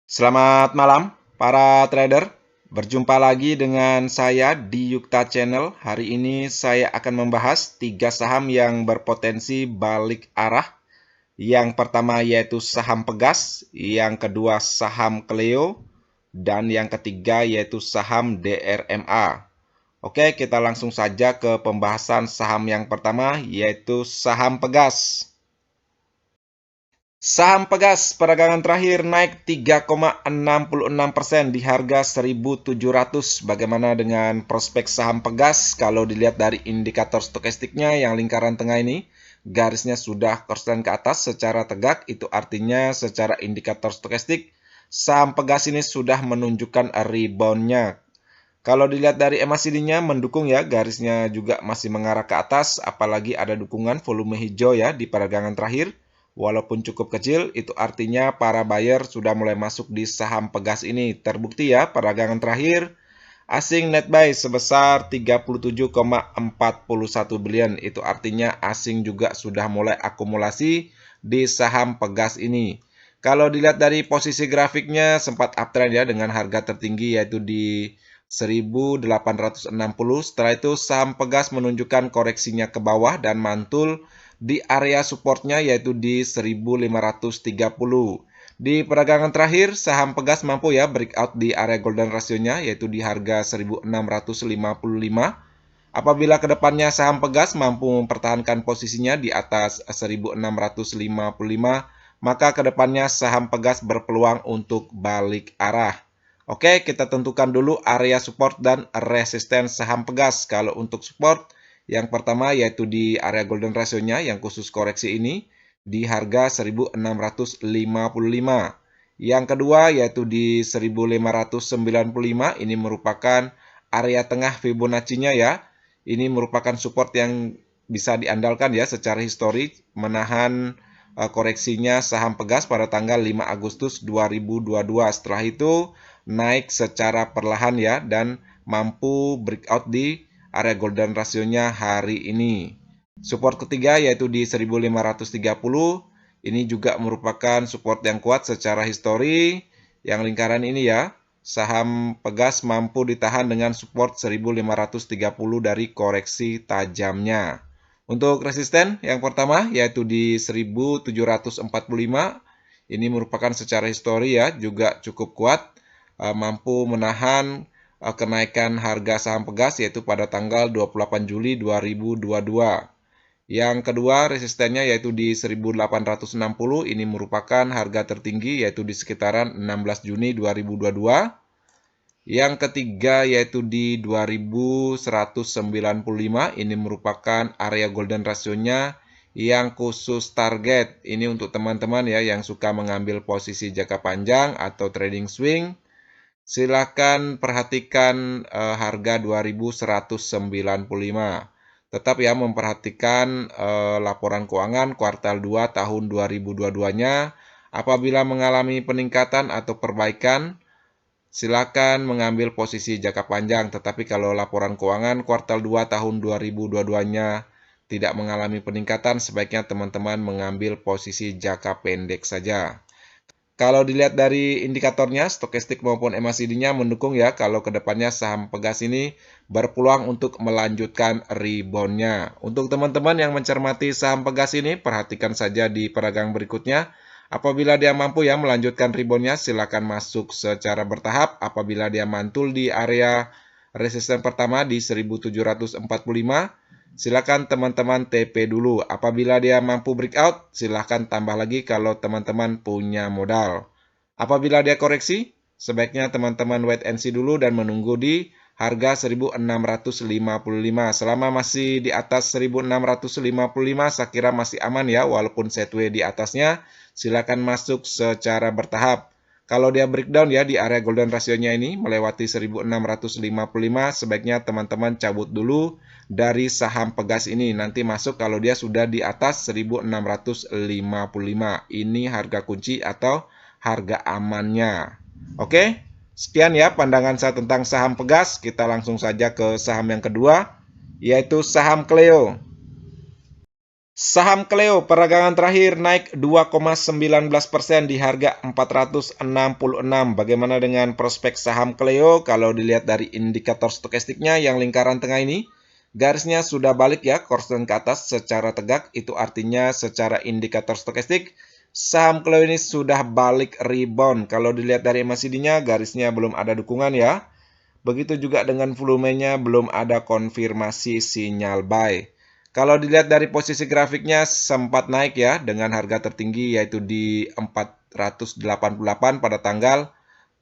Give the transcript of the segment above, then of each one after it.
Selamat malam, para trader. Berjumpa lagi dengan saya di Yukta Channel. Hari ini saya akan membahas 3 saham yang berpotensi balik arah. Yang pertama yaitu saham Pegas, yang kedua saham Cleo, dan yang ketiga yaitu saham DRMA. Oke, kita langsung saja ke pembahasan saham yang pertama yaitu saham Pegas. Saham Pegas peragangan terakhir naik 3,66% di harga 1.700. Bagaimana dengan prospek saham Pegas? Kalau dilihat dari indikator stokastiknya yang lingkaran tengah ini, garisnya sudah konstan ke atas secara tegak. Itu artinya secara indikator stokastik, saham Pegas ini sudah menunjukkan reboundnya. Kalau dilihat dari MACD-nya mendukung ya, garisnya juga masih mengarah ke atas, apalagi ada dukungan volume hijau ya di peragangan terakhir. Walaupun cukup kecil, itu artinya para buyer sudah mulai masuk di saham Pegas ini. Terbukti ya, peragangan terakhir, asing net buy sebesar 37,41 billion. Itu artinya asing juga sudah mulai akumulasi di saham Pegas ini. Kalau dilihat dari posisi grafiknya sempat uptrend ya dengan harga tertinggi yaitu di 1860. Setelah itu saham Pegas menunjukkan koreksinya ke bawah dan mantul di area supportnya yaitu di 1530. Di peragangan terakhir saham Pegas mampu ya breakout di area golden ratio-nya yaitu di harga 1655. Apabila kedepannya saham Pegas mampu mempertahankan posisinya di atas 1655, maka kedepannya saham Pegas berpeluang untuk balik arah. Oke, kita tentukan dulu area support dan resisten saham Pegas. Kalau untuk support, yang pertama yaitu di area golden ratio-nya yang khusus koreksi ini di harga 1655. Yang kedua yaitu di 1595, ini merupakan area tengah Fibonacci-nya ya. Ini merupakan support yang bisa diandalkan ya secara histori menahan koreksinya saham Pegas pada tanggal 5 Agustus 2022. Setelah itu naik secara perlahan ya dan mampu breakout di area golden ratio-nya hari ini. Support ketiga yaitu di 1530. Ini juga merupakan support yang kuat secara histori. Yang lingkaran ini ya, saham Pegas mampu ditahan dengan support 1530 dari koreksi tajamnya. Untuk resisten yang pertama yaitu di 1745. Ini merupakan secara histori ya juga cukup kuat, mampu menahan kenaikan harga saham Pegas yaitu pada tanggal 28 Juli 2022. Yang kedua resistennya yaitu di 1860. Ini merupakan harga tertinggi yaitu di sekitaran 16 Juni 2022. Yang ketiga yaitu di 2195. Ini merupakan area golden ratio-nya yang khusus target. Ini untuk teman-teman ya yang suka mengambil posisi jangka panjang atau trading swing. Silakan perhatikan harga 2195. Tetap ya memperhatikan laporan keuangan kuartal 2 tahun 2022-nya. Apabila mengalami peningkatan atau perbaikan, silakan mengambil posisi jangka panjang. Tetapi kalau laporan keuangan kuartal 2 tahun 2022-nya tidak mengalami peningkatan, sebaiknya teman-teman mengambil posisi jangka pendek saja. Kalau dilihat dari indikatornya, stokastik maupun MACD-nya mendukung ya kalau kedepannya saham Pegas ini berpeluang untuk melanjutkan rebound-nya. Untuk teman-teman yang mencermati saham Pegas ini, perhatikan saja di peragang berikutnya. Apabila dia mampu ya melanjutkan rebound-nya, silakan masuk secara bertahap. Apabila dia mantul di area resisten pertama di 1745, silakan teman-teman TP dulu. Apabila dia mampu breakout, silakan tambah lagi kalau teman-teman punya modal. Apabila dia koreksi, sebaiknya teman-teman wait and see dulu dan menunggu di harga 1655. Selama masih di atas 1655, saya kira masih aman ya, walaupun sideways di atasnya, silakan masuk secara bertahap. Kalau dia breakdown ya di area golden ratio-nya ini melewati 1655, sebaiknya teman-teman cabut dulu dari saham Pegas ini. Nanti masuk kalau dia sudah di atas 1655. Ini harga kunci atau harga amannya. Oke, sekian ya pandangan saya tentang saham Pegas. Kita langsung saja ke saham yang kedua, yaitu saham Cleo. Saham Cleo peragangan terakhir naik 2,19% di harga 466. Bagaimana dengan prospek saham Cleo? Kalau dilihat dari indikator stokastiknya yang lingkaran tengah ini, garisnya sudah balik ya, korslen ke atas secara tegak. Itu artinya secara indikator stokastik, saham Cleo ini sudah balik rebound. Kalau dilihat dari MACD-nya, garisnya belum ada dukungan ya. Begitu juga dengan volumenya belum ada konfirmasi sinyal buy. Kalau dilihat dari posisi grafiknya sempat naik ya dengan harga tertinggi yaitu di 488 pada tanggal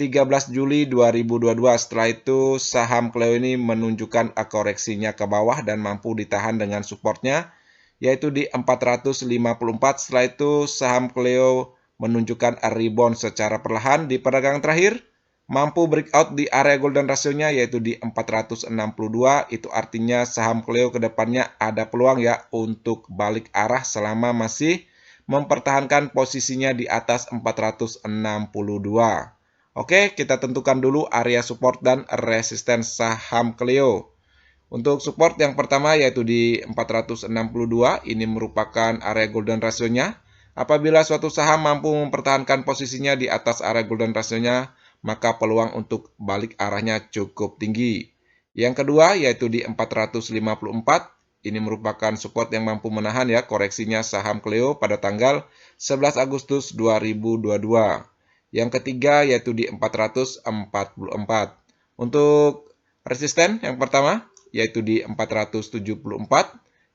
13 Juli 2022. Setelah itu saham Cleo ini menunjukkan koreksinya ke bawah dan mampu ditahan dengan supportnya yaitu di 454. Setelah itu saham Cleo menunjukkan rebound secara perlahan di perdagangan terakhir. Mampu breakout di area golden ratio-nya yaitu di 462. Itu artinya saham Cleo ke depannya ada peluang ya untuk balik arah selama masih mempertahankan posisinya di atas 462. Oke, kita tentukan dulu area support dan resisten saham Cleo. Untuk support yang pertama yaitu di 462, ini merupakan area golden ratio-nya. Apabila suatu saham mampu mempertahankan posisinya di atas area golden ratio-nya, maka peluang untuk balik arahnya cukup tinggi. Yang kedua yaitu di 454, ini merupakan support yang mampu menahan ya koreksinya saham Cleo pada tanggal 11 Agustus 2022. Yang ketiga yaitu di 444. Untuk resisten yang pertama yaitu di 474,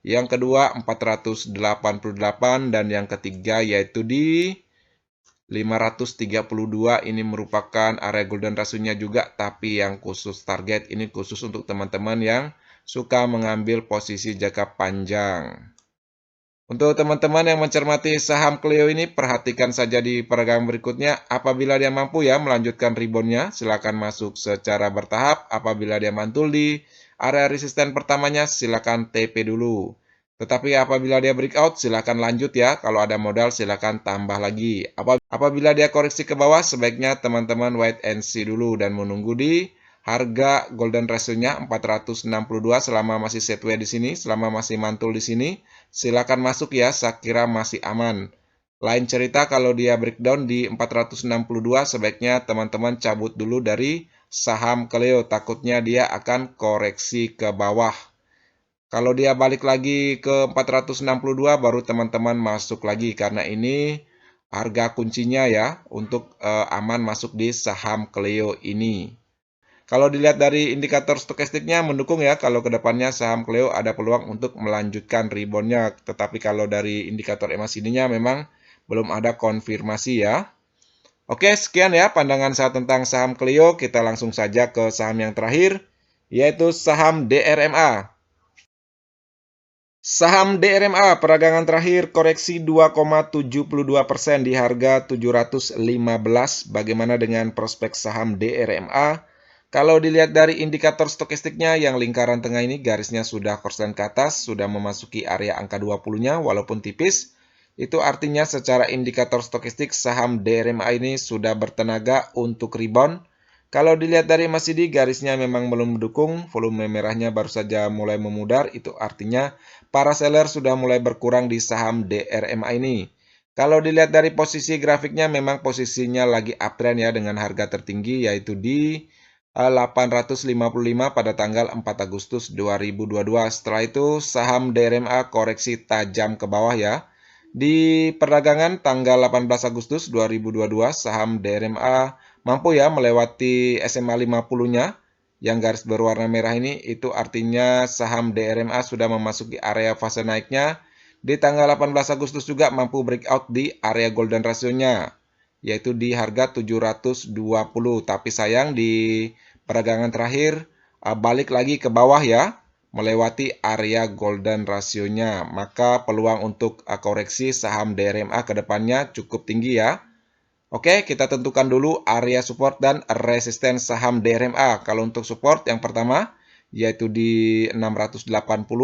yang kedua 488, dan yang ketiga yaitu di 532. Ini merupakan area golden ratio-nya juga, tapi yang khusus target ini khusus untuk teman-teman yang suka mengambil posisi jangka panjang. Untuk teman-teman yang mencermati saham Cleo ini, perhatikan saja di perdagangan berikutnya. Apabila dia mampu ya melanjutkan reboundnya, silakan masuk secara bertahap. Apabila dia mantul di area resisten pertamanya, silakan TP dulu. Tetapi apabila dia breakout, silakan lanjut ya. Kalau ada modal, silakan tambah lagi. Apabila dia koreksi ke bawah, sebaiknya teman-teman wait and see dulu dan menunggu di harga golden ratio-nya 462 selama masih sideways di sini, selama masih mantul di sini, silakan masuk ya, saya kira masih aman. Lain cerita kalau dia breakdown di 462, sebaiknya teman-teman cabut dulu dari saham Cleo, takutnya dia akan koreksi ke bawah. Kalau dia balik lagi ke 462, baru teman-teman masuk lagi, karena ini harga kuncinya ya untuk aman masuk di saham Cleo ini. Kalau dilihat dari indikator stokastiknya mendukung ya, kalau kedepannya saham Cleo ada peluang untuk melanjutkan reboundnya. Tetapi kalau dari indikator MACD-nya memang belum ada konfirmasi ya. Oke, sekian ya pandangan saya tentang saham Cleo. Kita langsung saja ke saham yang terakhir, yaitu saham DRMA. Saham DRMA peragangan terakhir koreksi 2,72% di harga 715. Bagaimana dengan prospek saham DRMA? Kalau dilihat dari indikator stokastiknya yang lingkaran tengah ini garisnya sudah korslen ke atas, sudah memasuki area angka 20-nya walaupun tipis. Itu artinya secara indikator stokastik saham DRMA ini sudah bertenaga untuk rebound. Kalau dilihat dari MACD garisnya memang belum mendukung, volume merahnya baru saja mulai memudar, itu artinya para seller sudah mulai berkurang di saham DRMA ini. Kalau dilihat dari posisi grafiknya memang posisinya lagi uptrend ya dengan harga tertinggi yaitu di 855 pada tanggal 4 Agustus 2022. Setelah itu saham DRMA koreksi tajam ke bawah ya. Di perdagangan tanggal 18 Agustus 2022 saham DRMA mampu ya melewati SMA 50-nya yang garis berwarna merah ini, itu artinya saham DRMA sudah memasuki area fase naiknya. Di tanggal 18 Agustus juga mampu breakout di area golden ratio-nya yaitu di harga 720. Tapi sayang di perdagangan terakhir balik lagi ke bawah ya, melewati area golden ratio-nya. Maka peluang untuk koreksi saham DRMA ke depannya cukup tinggi ya. Oke, kita tentukan dulu area support dan resisten saham DRMA. Kalau untuk support yang pertama yaitu di 680,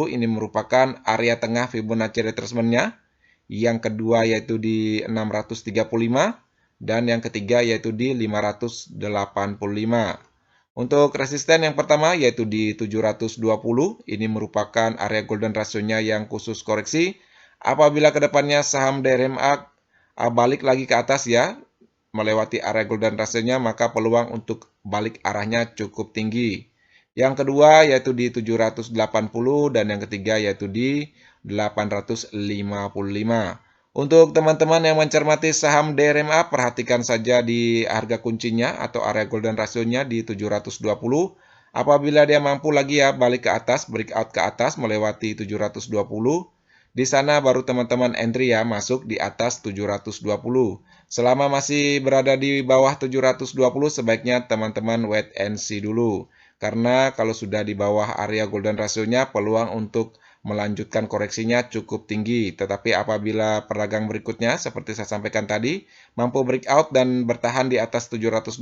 ini merupakan area tengah Fibonacci retracement-nya. Yang kedua yaitu di 635 dan yang ketiga yaitu di 585. Untuk resisten yang pertama yaitu di 720, ini merupakan area golden ratio-nya yang khusus koreksi. Apabila kedepannya saham DRMA balik lagi ke atas ya, melewati area golden ratio-nya, maka peluang untuk balik arahnya cukup tinggi. Yang kedua yaitu di 780 dan yang ketiga yaitu di 855. Untuk teman-teman yang mencermati saham DRMA, perhatikan saja di harga kuncinya atau area golden ratio-nya di 720. Apabila dia mampu lagi ya balik ke atas, breakout ke atas melewati 720, di sana baru teman-teman entry ya, masuk di atas 720. Selama masih berada di bawah 720, sebaiknya teman-teman wait and see dulu. Karena kalau sudah di bawah area golden ratio-nya, peluang untuk melanjutkan koreksinya cukup tinggi. Tetapi apabila pedagang berikutnya, seperti saya sampaikan tadi, mampu breakout dan bertahan di atas 720,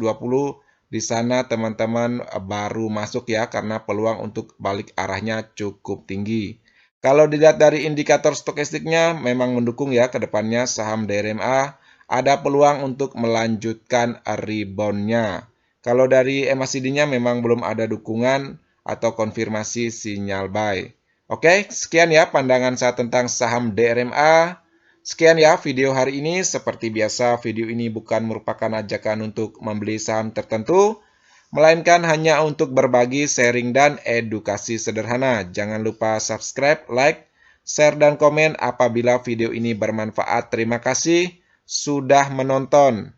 di sana teman-teman baru masuk ya, karena peluang untuk balik arahnya cukup tinggi. Kalau dilihat dari indikator stokastiknya, memang mendukung ya ke depannya saham DRMA, ada peluang untuk melanjutkan rebound-nya. Kalau dari MACD-nya memang belum ada dukungan atau konfirmasi sinyal buy. Oke, sekian ya pandangan saya tentang saham DRMA. Sekian ya video hari ini. Seperti biasa, video ini bukan merupakan ajakan untuk membeli saham tertentu, melainkan hanya untuk berbagi, sharing, dan edukasi sederhana. Jangan lupa subscribe, like, share, dan komen apabila video ini bermanfaat. Terima kasih sudah menonton.